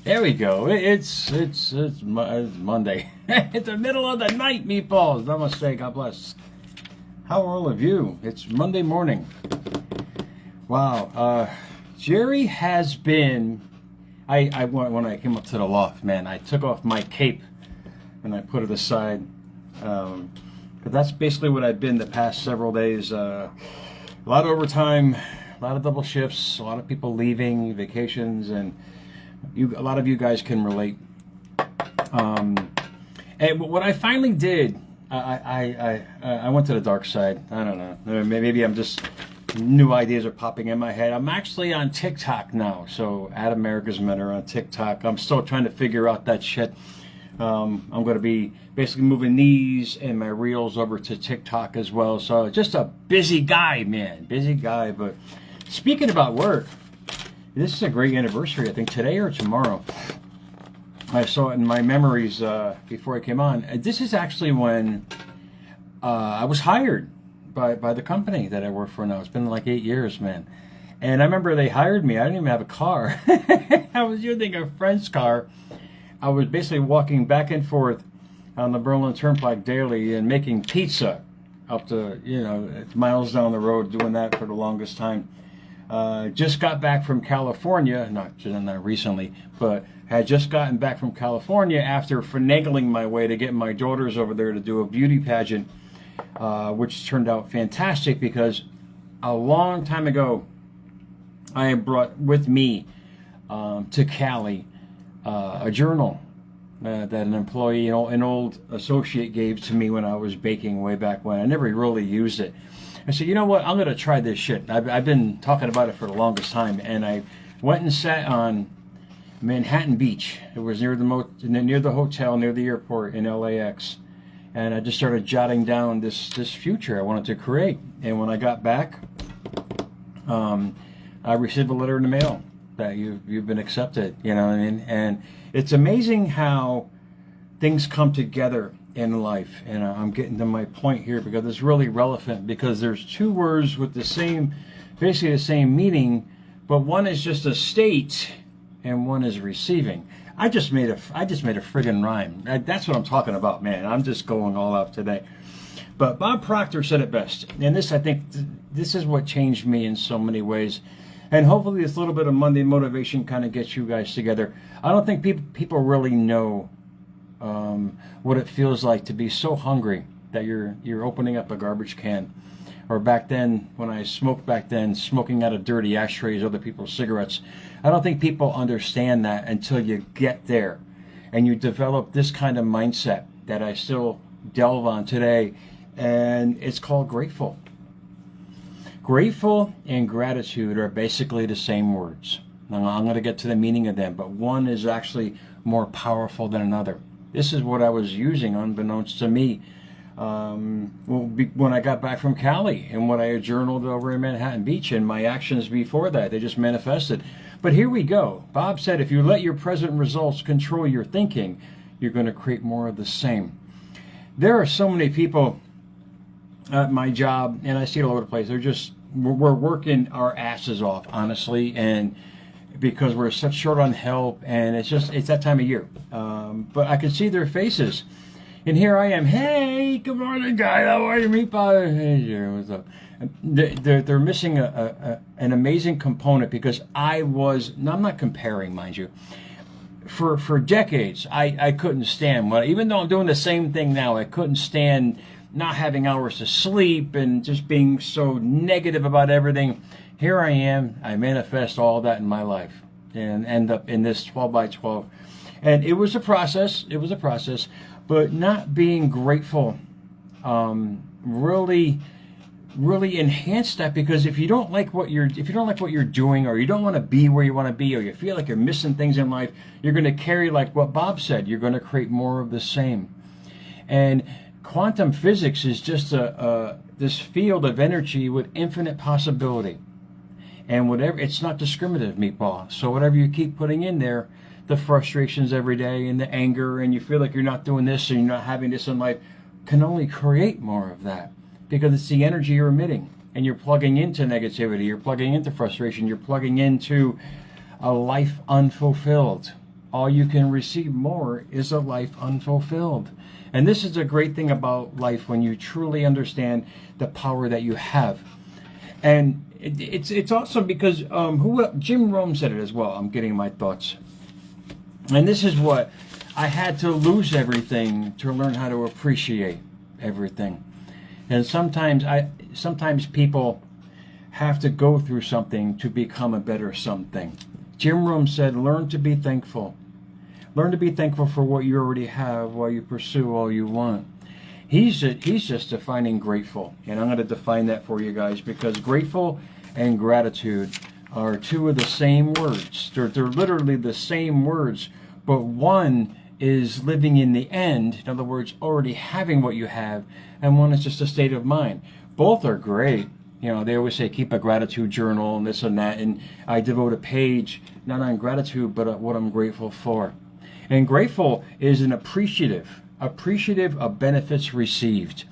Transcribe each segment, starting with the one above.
There we go. It's Monday. It's the middle of the night, meatballs. Namaste. God bless. How are all of you? It's Monday morning. Wow. Jerry has been. I when I came up to the loft, man, I took off my cape and I put it aside. Because that's basically what I've been the past several days. A lot of overtime, a lot of double shifts, a lot of people leaving, vacations, and a lot of you guys can relate. And what I finally did, I went to the dark side. I don't know. Maybe I'm just new ideas are popping in my head. I'm actually on TikTok now. So at America's Mentor on TikTok. I'm still trying to figure out that shit. I'm going to be basically moving these and my reels over to TikTok as well. So just a busy guy, man. Busy guy. But speaking about work, this is a great anniversary, I think today or tomorrow. I saw it in my memories before I came on. This is actually when I was hired by the company that I work for now. It's been like 8 years, man. And I remember they hired me. I didn't even have a car. I was using a friend's car. I was basically walking back and forth on the Berlin Turnpike daily and making pizza up to, miles down the road, doing that for the longest time. Just got back from California, not recently, but had just gotten back from California after finagling my way to get my daughters over there to do a beauty pageant, which turned out fantastic because a long time ago, I had brought with me to Cali a journal that an employee, an old associate gave to me when I was baking way back when. I never really used it. I said, you know what, I'm going to try this shit. I've been talking about it for the longest time, and I went and sat on Manhattan Beach. It was near the hotel, near the airport in LAX, and I just started jotting down this future I wanted to create. And when I got back, I received a letter in the mail that you've been accepted. You know what I mean? And it's amazing how things come together in life. And I'm getting to my point here because it's really relevant, because there's two words with basically the same meaning, but one is just a state and one is receiving. I just made a friggin' rhyme. That's what I'm talking about, man. I'm just going all out today. But Bob Proctor said it best, and I think this is what changed me in so many ways. And hopefully this little bit of Monday motivation kind of gets you guys together. I don't think people really know what it feels like to be so hungry that you're opening up a garbage can. Or back then, when I smoked smoking out of dirty ashtrays, other people's cigarettes. I don't think people understand that until you get there. And you develop this kind of mindset that I still delve on today. And it's called grateful. Grateful and gratitude are basically the same words. Now, I'm going to get to the meaning of them, but one is actually more powerful than another. This is what I was using, unbeknownst to me, when I got back from Cali and when I had journaled over in Manhattan Beach, and my actions before that, they just manifested. But here we go. Bob said, if you let your present results control your thinking, you're going to create more of the same. There are so many people at my job, and I see it all over the place. We're working our asses off, honestly, and because we're such short on help, and it's that time of year. But I can see their faces. And here I am. Hey, good morning, guy. How are you, meatball? Hey, Jerry, what's up? They're missing an amazing component, because now I'm not comparing, mind you. For decades, I couldn't stand, even though I'm doing the same thing now, I couldn't stand not having hours to sleep and just being so negative about everything. Here I am. I manifest all that in my life and end up in this 12 by 12. And it was a process. But not being grateful really enhanced that, because if you don't like what you're doing, or you don't want to be where you want to be, or you feel like you're missing things in life, you're going to carry, like what Bob said, you're going to create more of the same. And quantum physics is just this field of energy with infinite possibility. And it's not discriminative, meatball. So whatever you keep putting in there, the frustrations every day and the anger, and you feel like you're not doing this and you're not having this in life, can only create more of that, because it's the energy you're emitting, and you're plugging into negativity, you're plugging into frustration, you're plugging into a life unfulfilled. all you can receive more is a life unfulfilled. And this is a great thing about life when you truly understand the power that you have. And it's awesome because Jim Rome said it as well. I'm getting my thoughts. And this is what I had to lose everything to learn how to appreciate everything. And sometimes people have to go through something to become a better something. Jim Rome said, learn to be thankful. Learn to be thankful for what you already have while you pursue all you want. He's just defining grateful. And I'm going to define that for you guys, because grateful and gratitude are two of the same words. They're literally the same words, but one is living in the end, in other words, already having what you have, and one is just a state of mind. Both are great. You know, they always say keep a gratitude journal and this and that, and I devote a page not on gratitude but what I'm grateful for. And grateful is an appreciative of benefits received.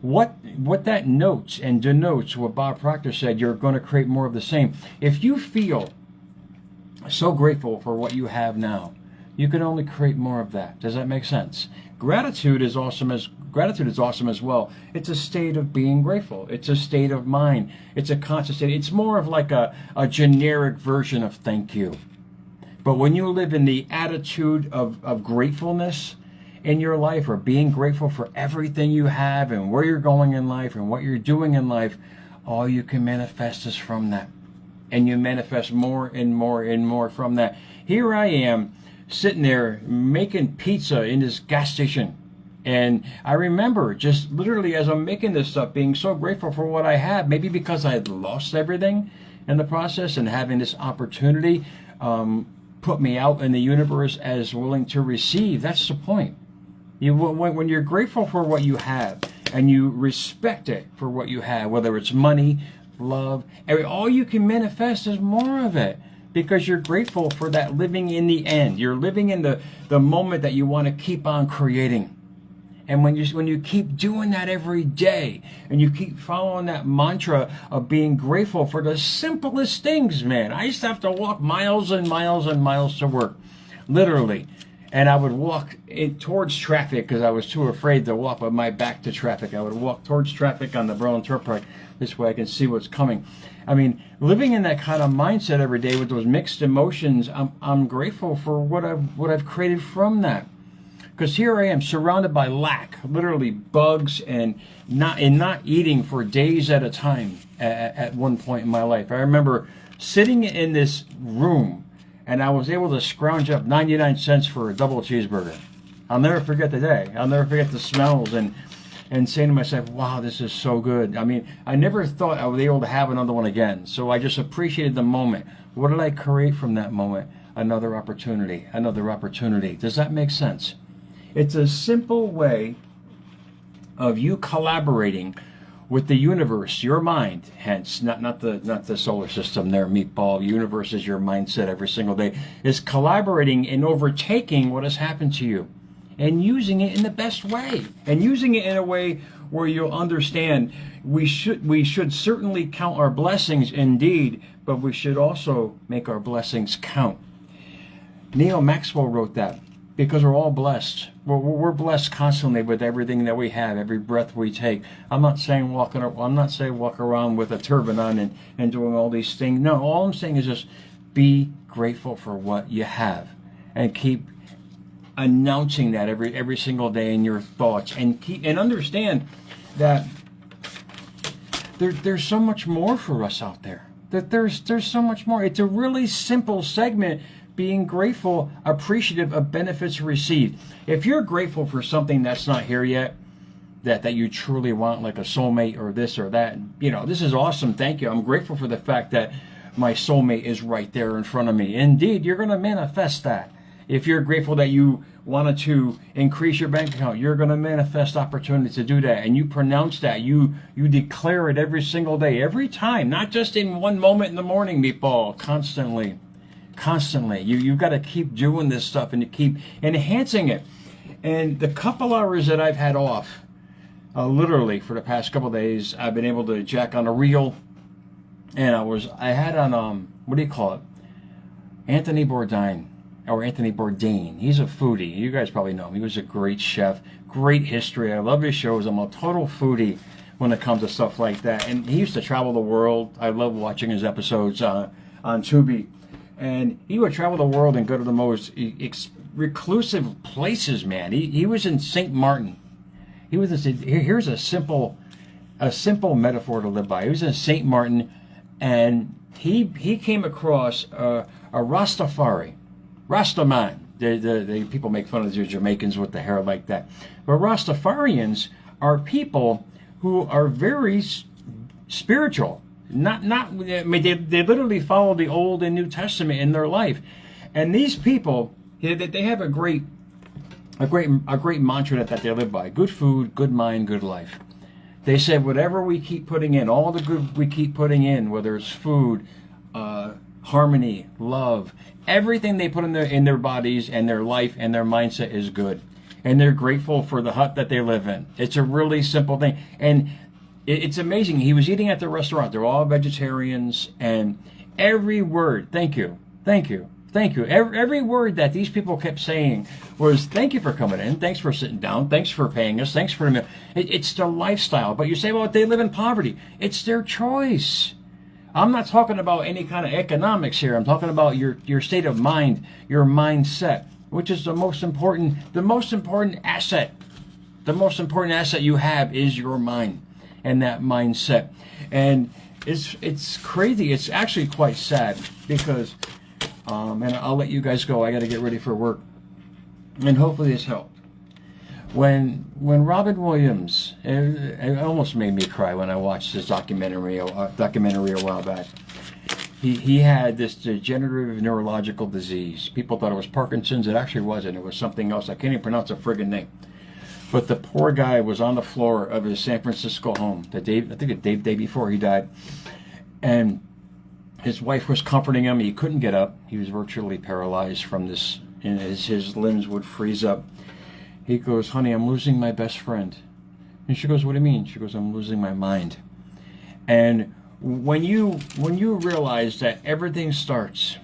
What that notes and denotes what Bob Proctor said, you're going to create more of the same. If you feel so grateful for what you have now, you can only create more of that. Does that make sense? Gratitude is awesome as well. It's a state of being grateful. It's a state of mind. It's a conscious state. It's more of like a generic version of thank you. But when you live in the attitude of gratefulness in your life, or being grateful for everything you have and where you're going in life and what you're doing in life, all you can manifest is from that. And you manifest more and more and more from that. Here I am, sitting there making pizza in this gas station. And I remember just literally as I'm making this stuff, being so grateful for what I have, maybe because I had lost everything in the process, and having this opportunity put me out in the universe as willing to receive. That's the point. When you're grateful for what you have and you respect it for what you have, whether it's money, love, all you can manifest is more of it. Because you're grateful for that living in the end. You're living in the moment that you want to keep on creating. And when you keep doing that every day, and you keep following that mantra of being grateful for the simplest things, man. I used to have to walk miles and miles and miles to work, literally. And I would walk towards traffic because I was too afraid to walk with my back to traffic. I would walk towards traffic on the Berlin Turnpike. This way I can see what's coming. I mean, living in that kind of mindset every day with those mixed emotions, I'm grateful for what I've created from that. Because here I am surrounded by lack, literally bugs, and not eating for days at a time at one point in my life. I remember sitting in this room, and I was able to scrounge up 99 cents for a double cheeseburger. I'll never forget the day. I'll never forget the smells and saying to myself, wow, this is so good. I mean, I never thought I would be able to have another one again. So I just appreciated the moment. What did I create from that moment? Another opportunity, another opportunity. Does that make sense? It's a simple way of you collaborating with the universe, your mind, hence not the solar system there, meatball. Universe is your mindset every single day. Is collaborating and overtaking what has happened to you, and using it in the best way, and using it in a way where you'll understand we should certainly count our blessings indeed, but we should also make our blessings count. Neil Maxwell wrote that. Because we're all blessed. We're blessed constantly with everything that we have, every breath we take. I'm not saying walk around with a turban on and doing all these things. No, all I'm saying is just be grateful for what you have, and keep announcing that every single day in your thoughts, and understand that there's so much more for us out there. That there's so much more. It's a really simple segment. Being grateful, appreciative of benefits received. If you're grateful for something that's not here yet, that you truly want, like a soulmate or this or that, this is awesome. Thank you. I'm grateful for the fact that my soulmate is right there in front of me. Indeed, you're going to manifest that. If you're grateful that you wanted to increase your bank account, you're going to manifest opportunity to do that. And you pronounce that. You declare it every single day, every time, not just in one moment in the morning, meatball, constantly. You've got to keep doing this stuff and to keep enhancing it. And the couple hours that I've had off, literally for the past couple of days, I've been able to jack on a reel, and I had on what do you call it, Anthony Bourdain, or Anthony Bourdain. He's a foodie. You guys probably know him. He was a great chef, great history. I love his shows. I'm a total foodie when it comes to stuff like that. And he used to travel the world. I love watching his episodes on Tubi. And he would travel the world and go to the most reclusive places, man. He was in St. Martin. He was here's a simple metaphor to live by. He was in St. Martin, and he came across a Rastafari, Rastaman. The people make fun of the Jamaicans with the hair like that, but Rastafarians are people who are very spiritual. I mean, they literally follow the Old and New Testament in their life, and these people, they have a great mantra that they live by: good food, good mind, good life. They said whatever we keep putting in, all the good we keep putting in, whether it's food, harmony, love, everything they put in their bodies and their life and their mindset is good. And they're grateful for the hut that they live in. It's a really simple thing. And it's amazing. He was eating at the restaurant. They're all vegetarians. And every word, thank you, thank you, thank you. Every word that these people kept saying was, thank you for coming in. Thanks for sitting down. Thanks for paying us. Thanks for the meal. It's their lifestyle. But you say, well, they live in poverty. It's their choice. I'm not talking about any kind of economics here. I'm talking about your state of mind, your mindset, which is the most important asset. The most important asset you have is your mind and that mindset. And it's crazy. It's actually quite sad because, and I'll let you guys go. I got to get ready for work. And hopefully this helped. When Robin Williams, it almost made me cry when I watched this documentary a while back. He had this degenerative neurological disease. People thought it was Parkinson's. It actually wasn't. It was something else. I can't even pronounce the friggin' name. But the poor guy was on the floor of his San Francisco home I think the day before he died. And his wife was comforting him. He couldn't get up. He was virtually paralyzed from this. And his limbs would freeze up. He goes, honey, I'm losing my best friend. And she goes, what do you mean? She goes, I'm losing my mind. And when you realize that everything starts,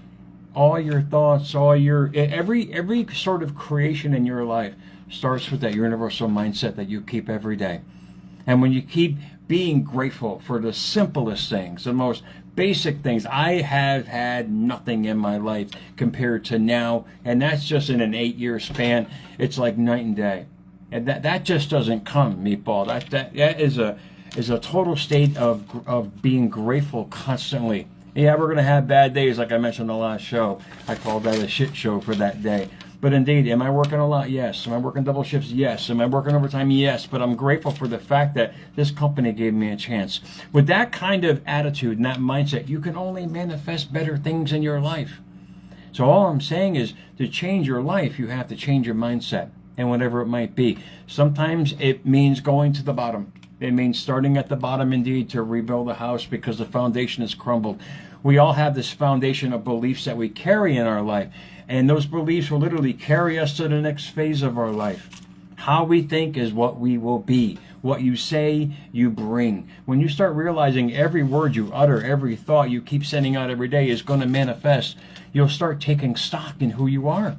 all your thoughts, every sort of creation in your life starts with that universal mindset that you keep every day. And when you keep being grateful for the simplest things, the most basic things. I have had nothing in my life compared to now, and that's just in an 8-year span. It's like night and day, and that just doesn't come, meatball. That is a total state of being grateful constantly. Yeah, we're gonna have bad days, like I mentioned in the last show. I called that a shit show for that day. But indeed, am I working a lot? Yes. Am I working double shifts? Yes. Am I working overtime? Yes. But I'm grateful for the fact that this company gave me a chance. With that kind of attitude and that mindset, you can only manifest better things in your life. So all I'm saying is, to change your life, you have to change your mindset, and whatever it might be. Sometimes it means going to the bottom. It means starting at the bottom, indeed, to rebuild a house because the foundation has crumbled. We all have this foundation of beliefs that we carry in our life. And those beliefs will literally carry us to the next phase of our life. How we think is what we will be. What you say, you bring. When you start realizing every word you utter, every thought you keep sending out every day is going to manifest, you'll start taking stock in who you are.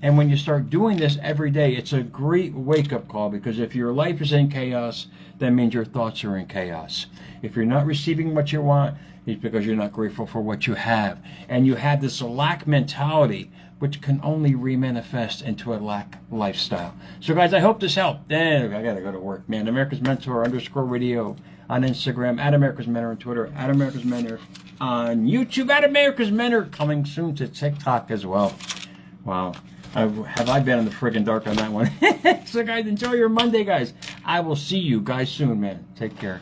And when you start doing this every day, it's a great wake-up call, because if your life is in chaos, that means your thoughts are in chaos. If you're not receiving what you want, it's because you're not grateful for what you have. And you have this lack mentality, which can only re-manifest into a lack lifestyle. So guys, I hope this helped. I gotta go to work, man. America's Mentor _radio on Instagram, at America's Mentor on Twitter, at America's Mentor on YouTube, at America's Mentor, coming soon to TikTok as well. Wow. Have I been in the friggin' dark on that one? So guys, enjoy your Monday, guys. I will see you guys soon, man. Take care.